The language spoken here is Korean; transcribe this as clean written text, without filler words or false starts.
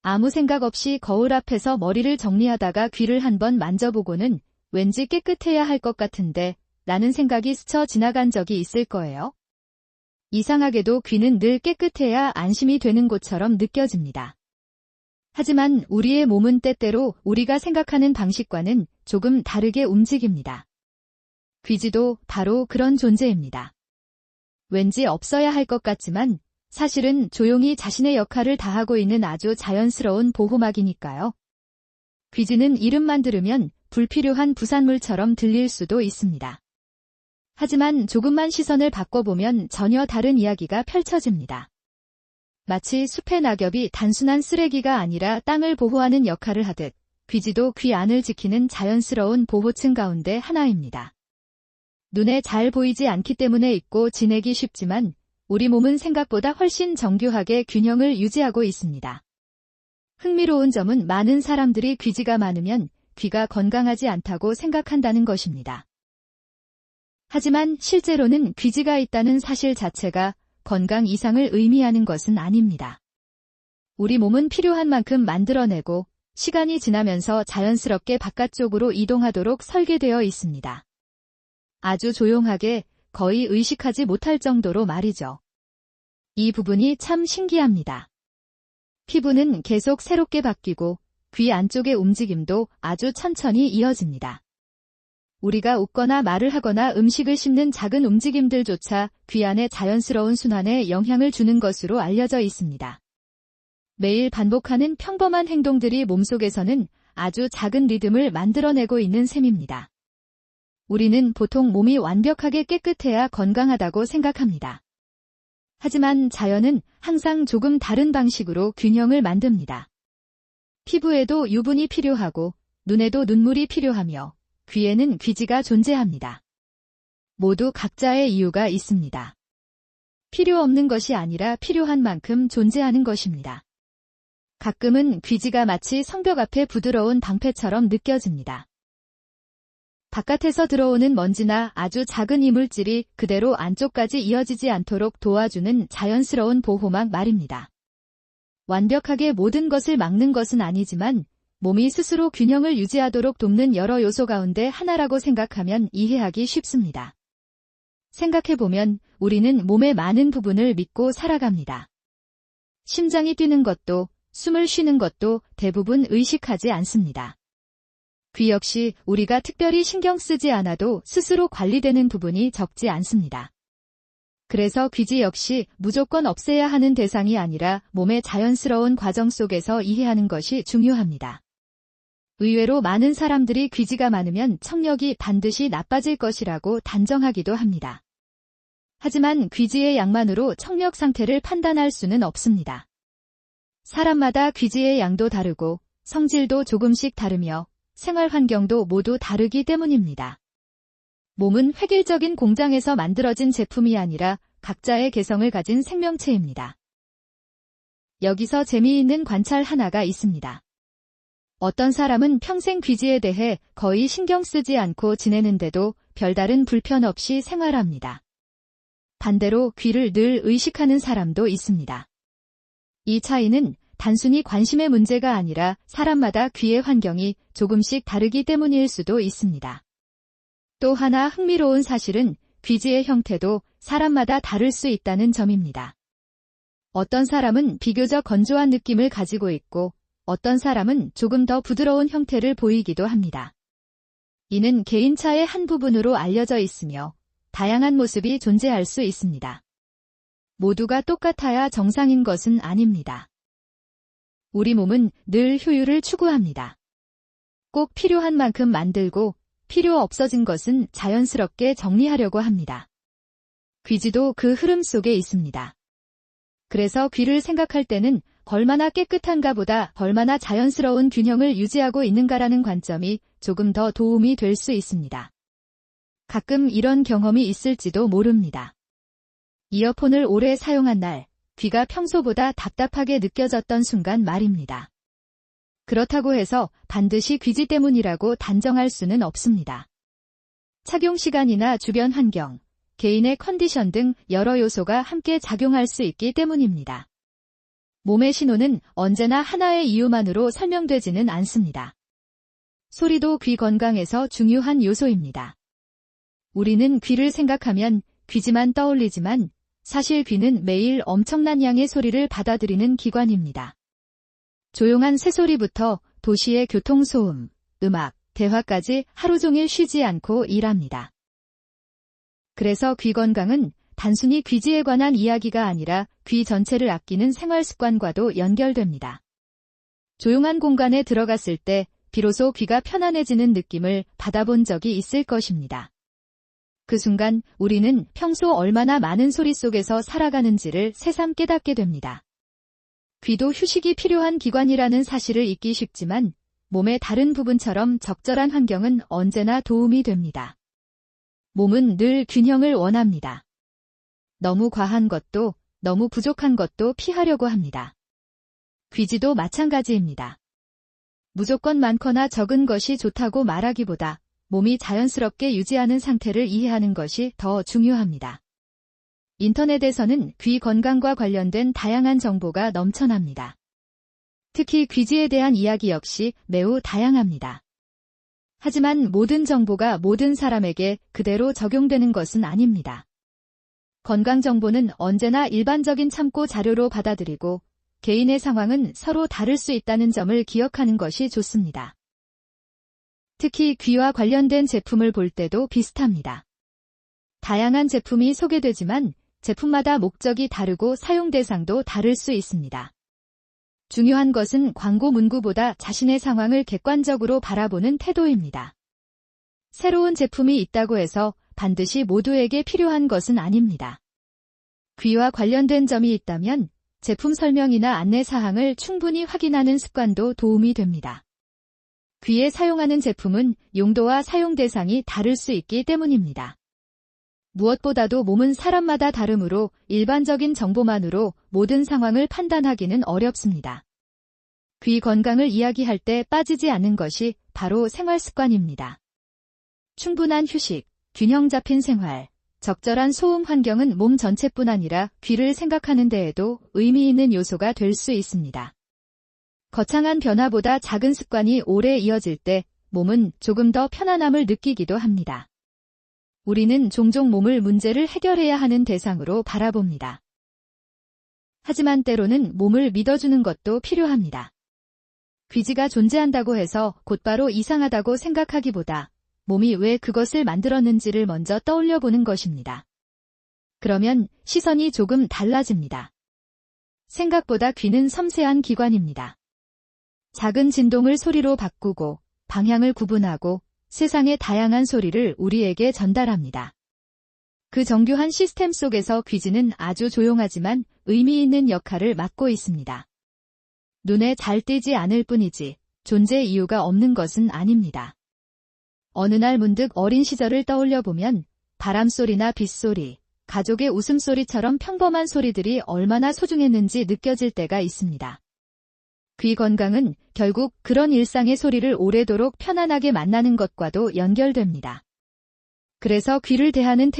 아무 생각 없이 거울 앞에서 머리를 정리하다가 귀를 한번 만져보고는 왠지 깨끗해야 할 것 같은데 라는 생각이 스쳐 지나간 적이 있을 거예요. 이상하게도 귀는 늘 깨끗해야 안심이 되는 곳처럼 느껴집니다. 하지만 우리의 몸은 때때로 우리가 생각하는 방식과는 조금 다르게 움직입니다. 귀지도 바로 그런 존재입니다. 왠지 없어야 할 것 같지만 사실은 조용히 자신의 역할을 다하고 있는 아주 자연스러운 보호막이니까요. 귀지는 이름만 들으면 불필요한 부산물처럼 들릴 수도 있습니다. 하지만 조금만 시선을 바꿔보면 전혀 다른 이야기가 펼쳐집니다. 마치 숲의 낙엽이 단순한 쓰레기가 아니라 땅을 보호하는 역할을 하듯 귀지도 귀 안을 지키는 자연스러운 보호층 가운데 하나입니다. 눈에 잘 보이지 않기 때문에 잊고 지내기 쉽지만 우리 몸은 생각보다 훨씬 정교하게 균형을 유지하고 있습니다. 흥미로운 점은 많은 사람들이 귀지가 많으면 귀가 건강하지 않다고 생각한다는 것입니다. 하지만 실제로는 귀지가 있다는 사실 자체가 건강 이상을 의미하는 것은 아닙니다. 우리 몸은 필요한 만큼 만들어내고 시간이 지나면서 자연스럽게 바깥쪽으로 이동하도록 설계되어 있습니다. 아주 조용하게 거의 의식하지 못할 정도로 말이죠. 이 부분이 참 신기합니다. 피부는 계속 새롭게 바뀌고 귀 안쪽의 움직임도 아주 천천히 이어집니다. 우리가 웃거나 말을 하거나 음식을 씹는 작은 움직임들조차 귀 안의 자연스러운 순환에 영향을 주는 것으로 알려져 있습니다. 매일 반복하는 평범한 행동들이 몸속에서는 아주 작은 리듬을 만들어내고 있는 셈입니다. 우리는 보통 몸이 완벽하게 깨끗해야 건강하다고 생각합니다. 하지만 자연은 항상 조금 다른 방식으로 균형을 만듭니다. 피부에도 유분이 필요하고 눈에도 눈물이 필요하며 귀에는 귀지가 존재합니다. 모두 각자의 이유가 있습니다. 필요 없는 것이 아니라 필요한 만큼 존재하는 것입니다. 가끔은 귀지가 마치 성벽 앞에 부드러운 방패처럼 느껴집니다. 바깥에서 들어오는 먼지나 아주 작은 이물질이 그대로 안쪽까지 이어지지 않도록 도와주는 자연스러운 보호막 말입니다. 완벽하게 모든 것을 막는 것은 아니지만 몸이 스스로 균형을 유지하도록 돕는 여러 요소 가운데 하나라고 생각하면 이해하기 쉽습니다. 생각해보면 우리는 몸의 많은 부분을 믿고 살아갑니다. 심장이 뛰는 것도, 숨을 쉬는 것도 대부분 의식하지 않습니다. 귀 역시 우리가 특별히 신경 쓰지 않아도 스스로 관리되는 부분이 적지 않습니다. 그래서 귀지 역시 무조건 없애야 하는 대상이 아니라 몸의 자연스러운 과정 속에서 이해하는 것이 중요합니다. 의외로 많은 사람들이 귀지가 많으면 청력이 반드시 나빠질 것이라고 단정하기도 합니다. 하지만 귀지의 양만으로 청력 상태를 판단할 수는 없습니다. 사람마다 귀지의 양도 다르고 성질도 조금씩 다르며 생활 환경도 모두 다르기 때문입니다. 몸은 획일적인 공장에서 만들어진 제품이 아니라 각자의 개성을 가진 생명체입니다. 여기서 재미있는 관찰 하나가 있습니다. 어떤 사람은 평생 귀지에 대해 거의 신경 쓰지 않고 지내는데도 별다른 불편 없이 생활합니다. 반대로 귀를 늘 의식하는 사람도 있습니다. 이 차이는 단순히 관심의 문제가 아니라 사람마다 귀의 환경이 조금씩 다르기 때문일 수도 있습니다. 또 하나 흥미로운 사실은 귀지의 형태도 사람마다 다를 수 있다는 점입니다. 어떤 사람은 비교적 건조한 느낌을 가지고 있고 어떤 사람은 조금 더 부드러운 형태를 보이기도 합니다. 이는 개인차의 한 부분으로 알려져 있으며 다양한 모습이 존재할 수 있습니다. 모두가 똑같아야 정상인 것은 아닙니다. 우리 몸은 늘 효율을 추구합니다. 꼭 필요한 만큼 만들고 필요 없어진 것은 자연스럽게 정리하려고 합니다. 귀지도 그 흐름 속에 있습니다. 그래서 귀를 생각할 때는 얼마나 깨끗한가 보다 얼마나 자연스러운 균형을 유지하고 있는가라는 관점이 조금 더 도움이 될 수 있습니다. 가끔 이런 경험이 있을지도 모릅니다. 이어폰을 오래 사용한 날, 귀가 평소보다 답답하게 느껴졌던 순간 말입니다. 그렇다고 해서 반드시 귀지 때문이라고 단정할 수는 없습니다. 착용 시간이나 주변 환경, 개인의 컨디션 등 여러 요소가 함께 작용할 수 있기 때문입니다. 몸의 신호는 언제나 하나의 이유만으로 설명되지는 않습니다. 소리도 귀 건강에서 중요한 요소입니다. 우리는 귀를 생각하면 귀지만 떠올리지만 사실 귀는 매일 엄청난 양의 소리를 받아들이는 기관입니다. 조용한 새소리부터 도시의 교통소음, 음악, 대화까지 하루 종일 쉬지 않고 일합니다. 그래서 귀 건강은 단순히 귀지에 관한 이야기가 아니라 귀 전체를 아끼는 생활 습관과도 연결됩니다. 조용한 공간에 들어갔을 때 비로소 귀가 편안해지는 느낌을 받아본 적이 있을 것입니다. 그 순간 우리는 평소 얼마나 많은 소리 속에서 살아가는지를 새삼 깨닫게 됩니다. 귀도 휴식이 필요한 기관이라는 사실을 잊기 쉽지만 몸의 다른 부분처럼 적절한 환경은 언제나 도움이 됩니다. 몸은 늘 균형을 원합니다. 너무 과한 것도 너무 부족한 것도 피하려고 합니다. 귀지도 마찬가지입니다. 무조건 많거나 적은 것이 좋다고 말하기보다 몸이 자연스럽게 유지하는 상태를 이해하는 것이 더 중요합니다. 인터넷에서는 귀 건강과 관련된 다양한 정보가 넘쳐납니다. 특히 귀지에 대한 이야기 역시 매우 다양합니다. 하지만 모든 정보가 모든 사람에게 그대로 적용되는 것은 아닙니다. 건강 정보는 언제나 일반적인 참고 자료로 받아들이고 개인의 상황은 서로 다를 수 있다는 점을 기억하는 것이 좋습니다. 특히 귀와 관련된 제품을 볼 때도 비슷합니다. 다양한 제품이 소개되지만 제품마다 목적이 다르고 사용 대상도 다를 수 있습니다. 중요한 것은 광고 문구보다 자신의 상황을 객관적으로 바라보는 태도입니다. 새로운 제품이 있다고 해서 반드시 모두에게 필요한 것은 아닙니다. 귀와 관련된 점이 있다면 제품 설명이나 안내 사항을 충분히 확인하는 습관도 도움이 됩니다. 귀에 사용하는 제품은 용도와 사용 대상이 다를 수 있기 때문입니다. 무엇보다도 몸은 사람마다 다르므로 일반적인 정보만으로 모든 상황을 판단하기는 어렵습니다. 귀 건강을 이야기할 때 빠지지 않는 것이 바로 생활 습관입니다. 충분한 휴식, 균형 잡힌 생활, 적절한 소음 환경은 몸 전체뿐 아니라 귀를 생각하는 데에도 의미 있는 요소가 될 수 있습니다. 거창한 변화보다 작은 습관이 오래 이어질 때 몸은 조금 더 편안함을 느끼기도 합니다. 우리는 종종 몸을 문제를 해결해야 하는 대상으로 바라봅니다. 하지만 때로는 몸을 믿어주는 것도 필요합니다. 귀지가 존재한다고 해서 곧바로 이상하다고 생각하기보다 몸이 왜 그것을 만들었는지를 먼저 떠올려 보는 것입니다. 그러면 시선이 조금 달라집니다. 생각보다 귀는 섬세한 기관입니다. 작은 진동을 소리로 바꾸고 방향을 구분하고 세상의 다양한 소리를 우리에게 전달합니다. 그 정교한 시스템 속에서 귀지는 아주 조용하지만 의미 있는 역할을 맡고 있습니다. 눈에 잘 띄지 않을 뿐이지 존재 이유가 없는 것은 아닙니다. 어느 날 문득 어린 시절을 떠올려 보면 바람소리나 빗소리, 가족의 웃음소리처럼 평범한 소리들이 얼마나 소중했는지 느껴질 때가 있습니다. 귀 건강은 결국 그런 일상의 소리를 오래도록 편안하게 만나는 것과도 연결됩니다. 그래서 귀를 대하는 태도